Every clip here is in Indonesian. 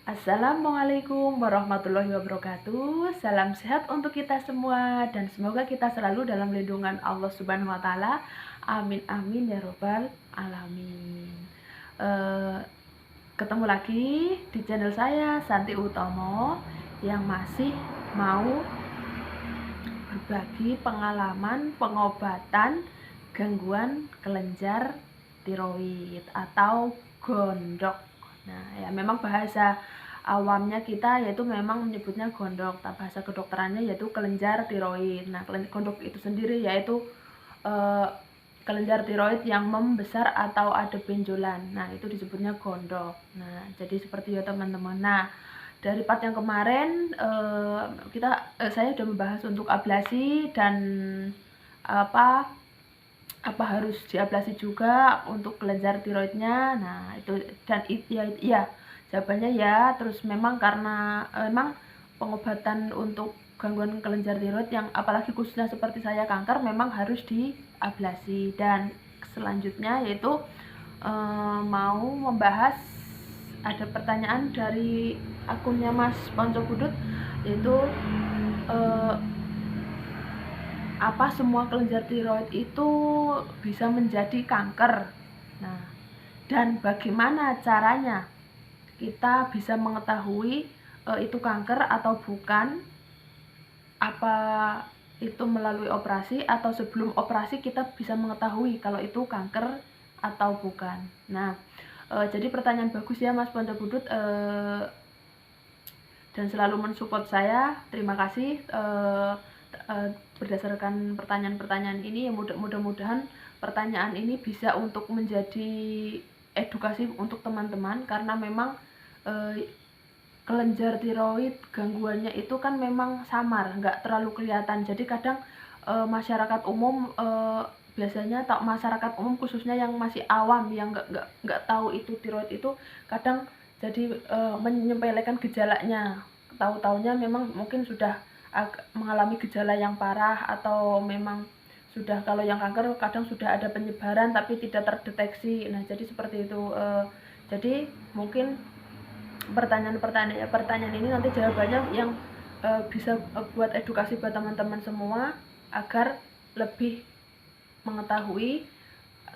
Assalamualaikum warahmatullahi wabarakatuh. Salam sehat untuk kita semua dan semoga kita selalu dalam lindungan Allah Subhanahu wa taala. Amin amin ya robbal alamin. Eh, Ketemu lagi di channel saya Santi Utomo yang masih mau berbagi pengalaman pengobatan gangguan kelenjar tiroid atau gondok. Nah, ya memang bahasa awamnya kita yaitu memang menyebutnya gondok. Bahasa kedokterannya yaitu kelenjar tiroid. Nah, gondok itu sendiri yaitu eh, kelenjar tiroid yang membesar atau ada benjolan. Nah, itu disebutnya gondok. Nah, jadi seperti itu teman-teman. Nah, dari part yang kemarin saya sudah membahas untuk ablasi dan apa apa harus diablasi juga untuk kelenjar tiroidnya. Nah, itu dan ya jawabannya ya. Terus memang karena memang pengobatan untuk gangguan kelenjar tiroid yang apalagi khususnya seperti saya kanker memang harus diablasi. Dan selanjutnya yaitu mau membahas ada pertanyaan dari akunnya Mas Ponco Budut yaitu eh, apa semua kelenjar tiroid itu bisa menjadi kanker. Nah, dan bagaimana caranya kita bisa mengetahui itu kanker atau bukan? Apa itu melalui operasi atau sebelum operasi kita bisa mengetahui kalau itu kanker atau bukan? Nah, jadi pertanyaan bagus ya Mas Ponco Budut, dan selalu mensupport saya. Terima kasih. Berdasarkan pertanyaan-pertanyaan ini, mudah-mudahan pertanyaan ini bisa untuk menjadi edukasi untuk teman-teman, karena memang kelenjar tiroid gangguannya itu kan memang samar, nggak terlalu kelihatan. Jadi kadang masyarakat umum biasanya masyarakat umum khususnya yang masih awam yang nggak tahu itu tiroid itu kadang jadi menyepelekan gejalanya. Tahu-taunya memang mungkin sudah mengalami gejala yang parah atau memang sudah, kalau yang kanker kadang sudah ada penyebaran tapi tidak terdeteksi. Nah, jadi seperti itu. Jadi mungkin pertanyaan ini nanti jawabannya yang bisa buat edukasi buat teman-teman semua agar lebih mengetahui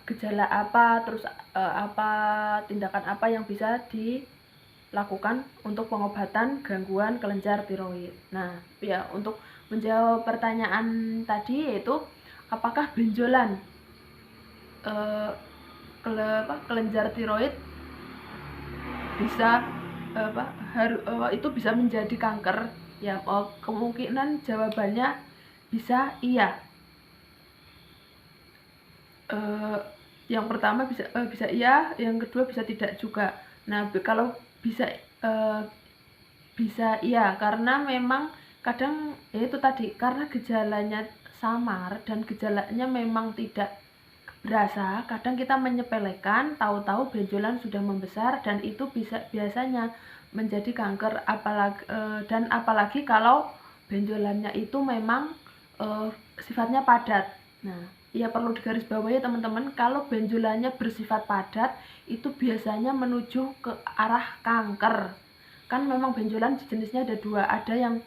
gejala apa, terus apa tindakan apa yang bisa dilakukan untuk pengobatan gangguan kelenjar tiroid. Nah, ya untuk menjawab pertanyaan tadi yaitu apakah benjolan kelenjar tiroid bisa itu bisa menjadi kanker? Ya, kemungkinan jawabannya bisa iya. Yang pertama bisa iya, yang kedua bisa tidak juga. Nah, kalau bisa bisa iya karena memang kadang ya itu tadi, karena gejalanya samar dan gejalanya memang tidak berasa, kadang kita menyepelekan, tahu-tahu benjolan sudah membesar dan itu bisa biasanya menjadi kanker. Apalagi kalau benjolannya itu memang sifatnya padat. Nah, ya perlu digarisbawahi teman-teman, kalau benjolannya bersifat padat itu biasanya menuju ke arah kanker. Kan memang benjolan jenisnya ada dua, ada yang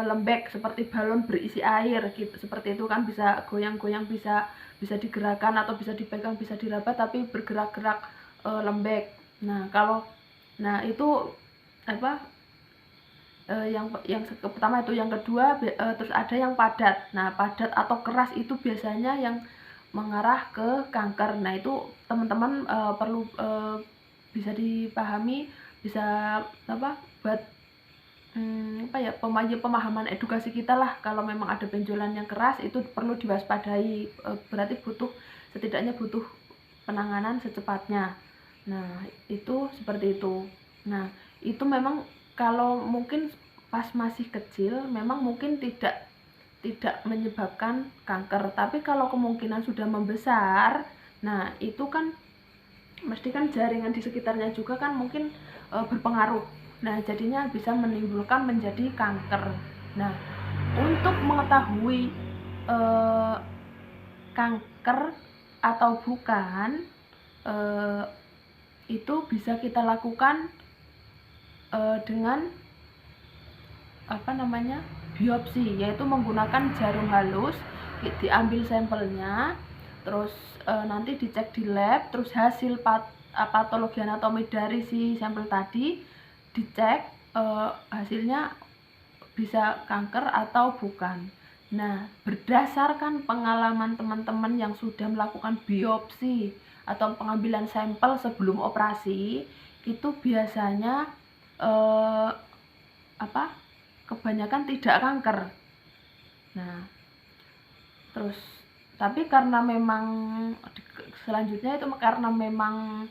lembek seperti balon berisi air gitu, seperti itu kan, bisa goyang-goyang, bisa digerakkan atau bisa dipegang, bisa diraba tapi bergerak-gerak lembek. Nah itu apa yang pertama itu. Yang kedua terus ada yang padat. Nah, padat atau keras itu biasanya yang mengarah ke kanker. Nah, itu teman-teman perlu bisa dipahami, bisa buat pemahaman edukasi kita lah. Kalau memang ada benjolan yang keras itu perlu diwaspadai, berarti setidaknya butuh penanganan secepatnya. Nah, itu seperti itu. Nah, itu memang kalau mungkin pas masih kecil memang mungkin tidak menyebabkan kanker, tapi kalau kemungkinan sudah membesar, nah itu kan mesti kan jaringan di sekitarnya juga kan mungkin berpengaruh. Nah, jadinya bisa menimbulkan menjadi kanker. Nah, untuk mengetahui kanker atau bukan, itu bisa kita lakukan dengan apa namanya, biopsi, yaitu menggunakan jarum halus, diambil sampelnya, terus nanti dicek di lab, terus hasil patologi anatomi dari si sampel tadi dicek, hasilnya bisa kanker atau bukan. Nah, berdasarkan pengalaman teman-teman yang sudah melakukan biopsi atau pengambilan sampel sebelum operasi, itu biasanya kebanyakan tidak kanker. Nah, terus tapi karena memang selanjutnya itu karena memang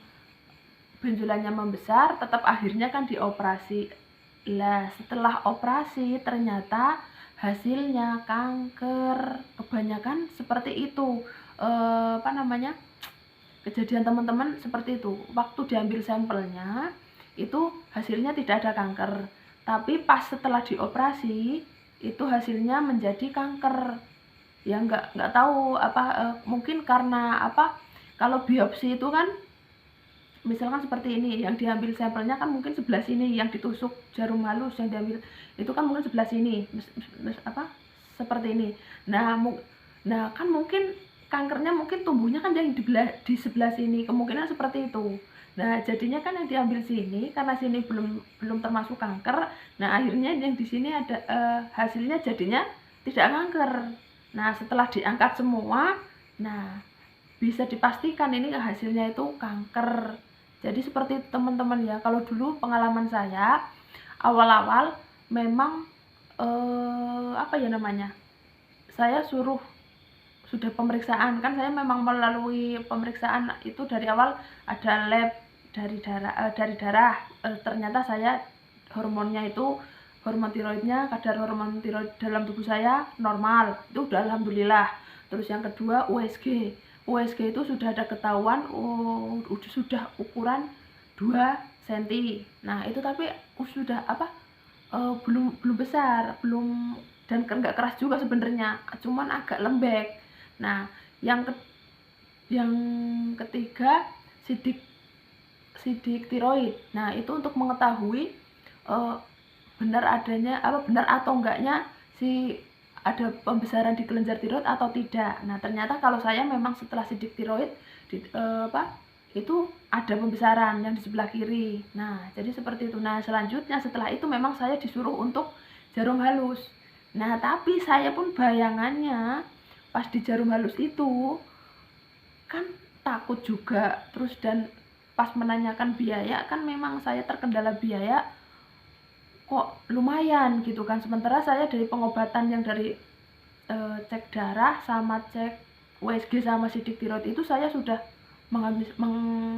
benjolannya membesar, tetap akhirnya kan dioperasi. Lah, setelah operasi ternyata hasilnya kanker. Kebanyakan seperti itu. Kejadian teman-teman seperti itu. Waktu diambil sampelnya itu hasilnya tidak ada kanker. Tapi pas setelah dioperasi itu hasilnya menjadi kanker. Ya nggak tahu mungkin karena kalau biopsi itu kan misalkan seperti ini, yang diambil sampelnya kan mungkin sebelah sini, yang ditusuk jarum halus yang diambil itu kan mungkin sebelah sini, seperti ini. Nah kan mungkin kankernya mungkin tumbuhnya kan yang di sebelah sini, kemungkinan seperti itu. Nah, jadinya kan yang diambil sini karena sini belum termasuk kanker. Nah, akhirnya yang di sini ada hasilnya jadinya tidak kanker. Nah, setelah diangkat semua, nah bisa dipastikan ini hasilnya itu kanker. Jadi seperti teman-teman ya, kalau dulu pengalaman saya awal-awal memang saya sudah pemeriksaan, kan saya memang melalui pemeriksaan itu dari awal ada lab dari darah, ternyata saya hormonnya itu hormon tiroidnya, kadar hormon tiroid dalam tubuh saya normal, itu udah alhamdulillah. Terus yang kedua USG itu sudah ada ketahuan, sudah ukuran 2 cm. Nah itu tapi sudah belum besar, belum, dan nggak keras juga sebenarnya, cuman agak lembek. Nah yang ketiga sidik tiroid. Nah itu untuk mengetahui benar atau enggaknya ada pembesaran di kelenjar tiroid atau tidak. Nah ternyata kalau saya memang setelah sidik tiroid itu ada pembesaran yang di sebelah kiri. Nah jadi seperti itu. Nah selanjutnya setelah itu memang saya disuruh untuk jarum halus. Nah tapi saya pun bayangannya pas di jarum halus itu kan takut juga, terus dan pas menanyakan biaya kan memang saya terkendala biaya, kok lumayan gitu kan. Sementara saya dari pengobatan yang dari cek darah sama cek USG sama sidik tiroid itu saya sudah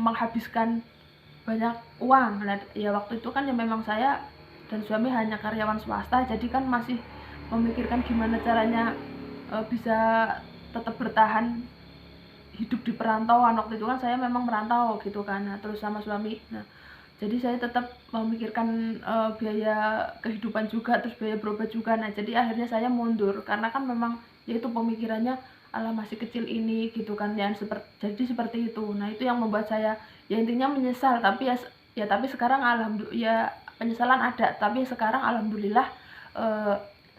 menghabiskan banyak uang. Nah, ya waktu itu kan ya memang saya dan suami hanya karyawan swasta, jadi kan masih memikirkan gimana caranya bisa tetap bertahan hidup di perantauan. Waktu itu kan saya memang merantau gitu kan, nah, terus sama suami. Nah jadi saya tetap memikirkan biaya kehidupan juga, terus biaya berobat juga. Nah jadi akhirnya saya mundur karena kan memang yaitu pemikirannya ala masih kecil ini gitu kan ya, jadi seperti itu. Nah itu yang membuat saya ya intinya menyesal, tapi tapi sekarang alhamdulillah ya, penyesalan ada, tapi sekarang alhamdulillah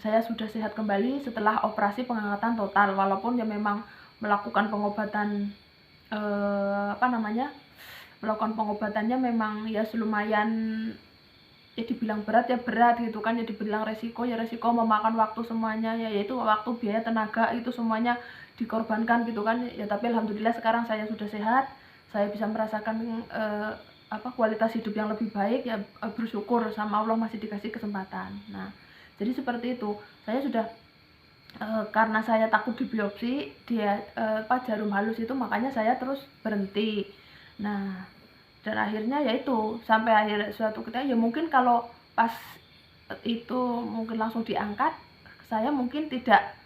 saya sudah sehat kembali setelah operasi pengangkatan total, walaupun ya memang melakukan pengobatan melakukan pengobatannya memang ya lumayan, ya dibilang berat ya berat gitu kan, ya dibilang resiko ya resiko, memakan waktu semuanya ya, yaitu waktu, biaya, tenaga itu semuanya dikorbankan gitu kan ya. Tapi alhamdulillah sekarang saya sudah sehat, saya bisa merasakan kualitas hidup yang lebih baik ya, bersyukur sama Allah masih dikasih kesempatan. Nah jadi seperti itu, saya sudah karena saya takut di biopsi jarum halus itu, makanya saya terus berhenti. Nah dan akhirnya yaitu sampai akhir suatu ketika ya mungkin kalau pas itu mungkin langsung diangkat, saya mungkin tidak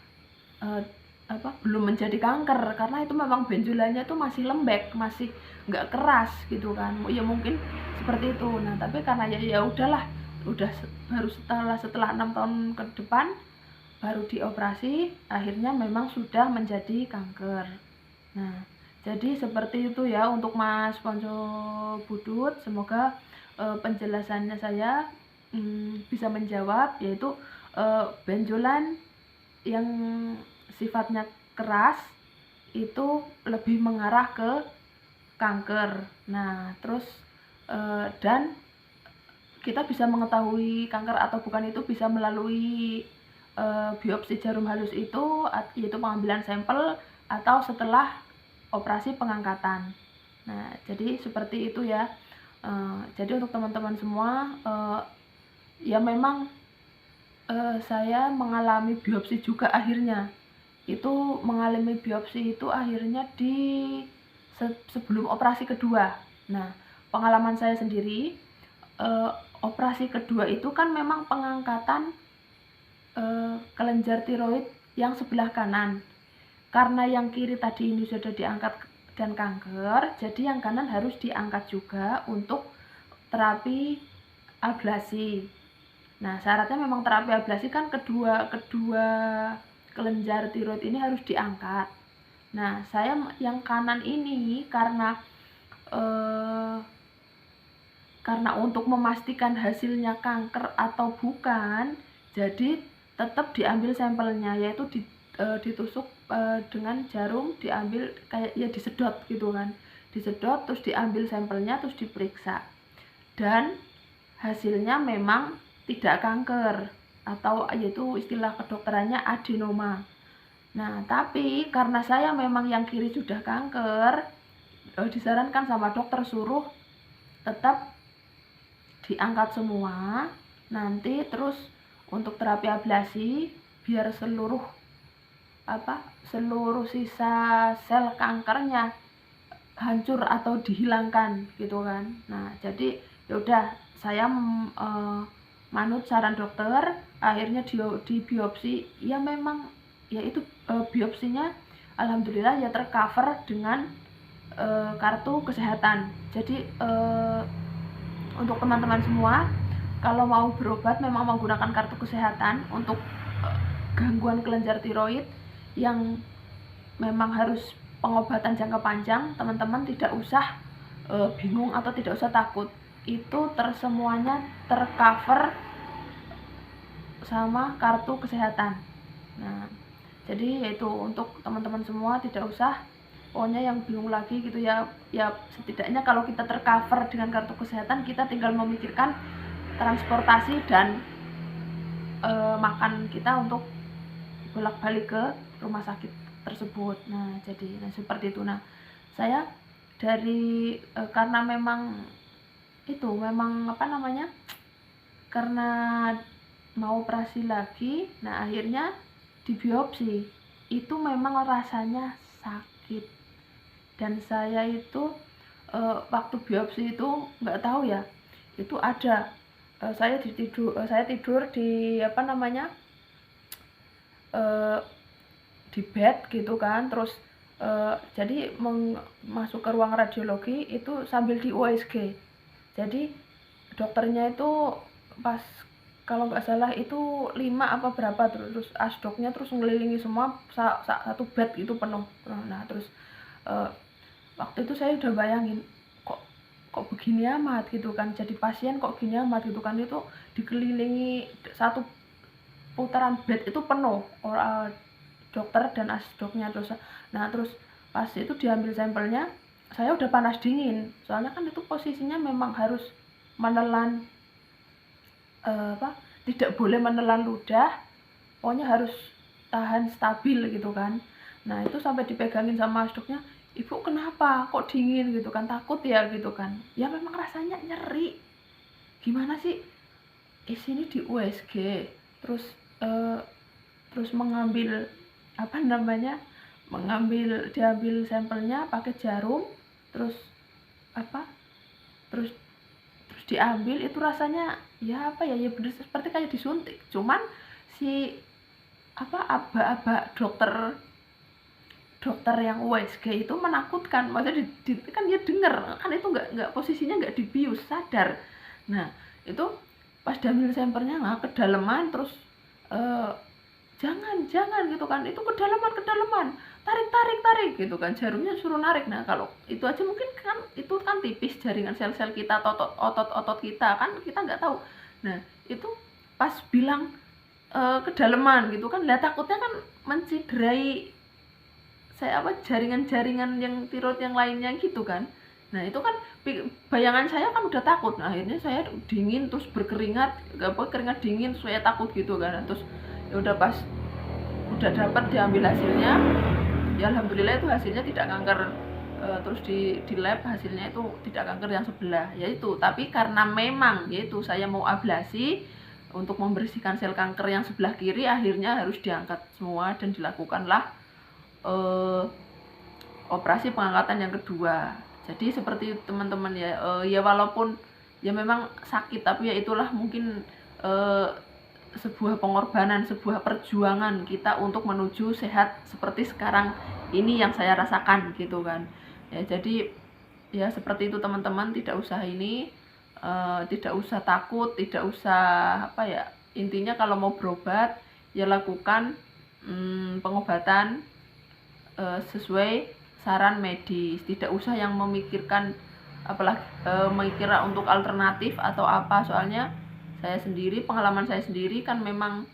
belum menjadi kanker, karena itu memang benjolannya itu masih lembek, masih nggak keras gitu kan ya, mungkin seperti itu. Nah tapi karena ya udahlah, baru setelah 6 tahun ke depan baru dioperasi, akhirnya memang sudah menjadi kanker. Nah jadi seperti itu ya untuk Mas Ponco Budut. Semoga penjelasannya saya bisa menjawab, yaitu benjolan yang sifatnya keras itu lebih mengarah ke kanker. Nah, terus dan kita bisa mengetahui kanker atau bukan itu bisa melalui biopsi jarum halus itu, yaitu pengambilan sampel atau setelah operasi pengangkatan. Nah, jadi seperti itu ya. Jadi untuk teman-teman semua, ya memang saya mengalami biopsi juga akhirnya. Itu mengalami biopsi itu akhirnya di sebelum operasi kedua. Nah, pengalaman saya sendiri, operasi kedua itu kan memang pengangkatan kelenjar tiroid yang sebelah kanan. Karena yang kiri tadi ini sudah diangkat dan kanker, jadi yang kanan harus diangkat juga untuk terapi ablasi. Nah, syaratnya memang terapi ablasi kan kedua kelenjar tiroid ini harus diangkat. Nah, saya yang kanan ini karena untuk memastikan hasilnya kanker atau bukan, jadi tetap diambil sampelnya, yaitu ditusuk dengan jarum, diambil kayak ya disedot gitu kan, disedot terus diambil sampelnya terus diperiksa, dan hasilnya memang tidak kanker atau yaitu istilah kedokterannya adenoma. Nah, tapi karena saya memang yang kiri sudah kanker, disarankan sama dokter suruh tetap diangkat semua, nanti terus untuk terapi ablasi biar seluruh sisa sel kankernya hancur atau dihilangkan gitu kan. Nah, jadi yaudah saya manut saran dokter, akhirnya di biopsi, ya memang ya itu biopsinya alhamdulillah ya tercover dengan kartu kesehatan. Jadi untuk teman-teman semua, kalau mau berobat memang menggunakan kartu kesehatan untuk gangguan kelenjar tiroid yang memang harus pengobatan jangka panjang, teman-teman tidak usah bingung atau tidak usah takut. Itu semuanya tercover sama kartu kesehatan. Nah, jadi yaitu untuk teman-teman semua tidak usah pokoknya yang bingung lagi gitu ya setidaknya kalau kita tercover dengan kartu kesehatan, kita tinggal memikirkan transportasi dan makan kita untuk bolak-balik ke rumah sakit tersebut. Nah, jadi seperti itu. Nah, saya dari karena memang itu memang karena mau operasi lagi, nah akhirnya di biopsi itu memang rasanya sakit. Dan saya itu waktu biopsi itu nggak tahu ya, itu ada saya tidur di di bed gitu kan, terus jadi masuk ke ruang radiologi itu sambil di USG. Jadi dokternya itu pas kalau nggak salah itu 5 apa berapa, terus asdoknya terus ngelilingi semua satu bed itu penuh. Nah, terus waktu itu saya udah bayangin kok begini amat gitu kan, jadi pasien kok gini amat gitu kan, itu dikelilingi satu putaran bed itu penuh dokter dan asdoknya. Terus pas itu diambil sampelnya, saya udah panas dingin, soalnya kan itu posisinya memang harus menelan tidak boleh menelan ludah, pokoknya harus tahan stabil gitu kan. Nah, itu sampai dipegangin sama asdoknya, "Ibu kenapa kok dingin?" gitu kan, "Takut ya?" gitu kan. Ya memang rasanya nyeri, gimana sih sini di USG terus mengambil diambil sampelnya pakai jarum, terus terus diambil, itu rasanya ya ya bener seperti kayak disuntik, cuman si aba-aba dokter yang USG itu menakutkan, maksudnya kan dia denger kan, itu nggak posisinya nggak dibius, sadar. Nah, itu pas diambil sampelnya kedalaman, terus jangan gitu kan, itu kedalaman tarik gitu kan, jarumnya suruh narik. Nah kalau itu aja mungkin kan itu kan tipis jaringan sel-sel kita atau otot-otot kita kan, kita nggak tahu. Nah itu pas bilang kedalaman gitu kan, lah takutnya kan menciderai saya jaringan-jaringan yang tiroid yang lainnya gitu kan. Nah itu kan bayangan saya kan udah takut. Nah akhirnya saya dingin terus berkeringat, keringat dingin, saya takut gitu kan. Terus ya udah pas udah dapat diambil hasilnya, ya alhamdulillah itu hasilnya tidak kanker. Terus di lab hasilnya itu tidak kanker yang sebelah, yaitu tapi karena memang yaitu saya mau ablasi untuk membersihkan sel kanker yang sebelah kiri, akhirnya harus diangkat semua dan dilakukanlah operasi pengangkatan yang kedua. Jadi seperti teman-teman ya, ya walaupun ya memang sakit, tapi ya itulah mungkin sebuah pengorbanan, sebuah perjuangan kita untuk menuju sehat seperti sekarang ini yang saya rasakan gitu kan. Ya jadi ya seperti itu teman-teman, tidak usah ini, tidak usah takut, tidak usah apa ya, intinya kalau mau berobat ya lakukan pengobatan sesuai saran medis, tidak usah yang memikirkan apalagi memikir untuk alternatif atau apa. Soalnya saya sendiri, pengalaman saya sendiri kan memang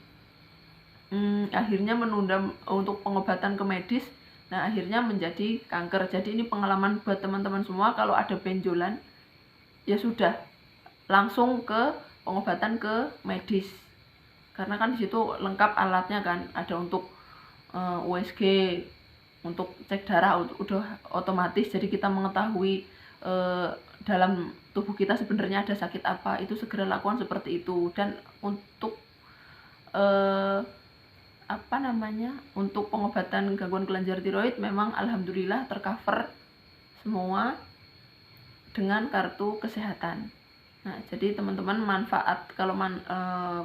akhirnya menunda untuk pengobatan ke medis. Nah akhirnya menjadi kanker. Jadi ini pengalaman buat teman-teman semua, kalau ada benjolan ya sudah langsung ke pengobatan ke medis, karena kan disitu lengkap alatnya kan, ada untuk USG, untuk cek darah udah otomatis, jadi kita mengetahui dalam tubuh kita sebenarnya ada sakit apa, itu segera lakukan seperti itu. Dan untuk untuk pengobatan gangguan kelenjar tiroid memang alhamdulillah tercover semua dengan kartu kesehatan. Nah jadi teman-teman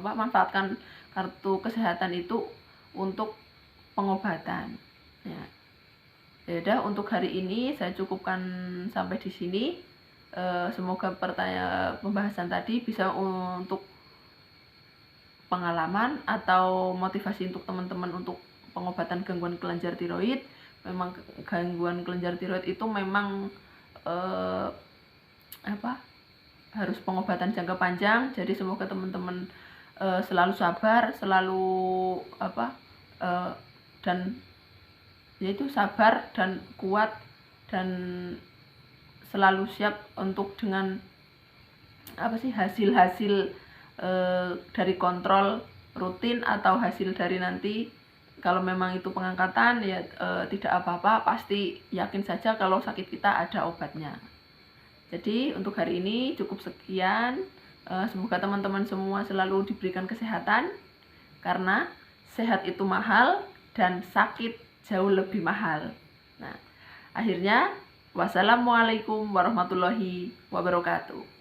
manfaatkan kartu kesehatan itu untuk pengobatan ya. Ya udah, untuk hari ini saya cukupkan sampai di sini. Semoga pembahasan tadi bisa untuk pengalaman atau motivasi untuk teman-teman untuk pengobatan gangguan kelenjar tiroid. Memang gangguan kelenjar tiroid itu memang harus pengobatan jangka panjang. Jadi semoga teman-teman selalu sabar, selalu dan yaitu sabar dan kuat, dan selalu siap untuk dengan hasil-hasil dari kontrol rutin atau hasil dari nanti kalau memang itu pengangkatan ya tidak apa-apa, pasti yakin saja kalau sakit kita ada obatnya. Jadi untuk hari ini cukup sekian. Semoga teman-teman semua selalu diberikan kesehatan, karena sehat itu mahal dan sakit jauh lebih mahal. Nah, akhirnya wassalamualaikum warahmatullahi wabarakatuh.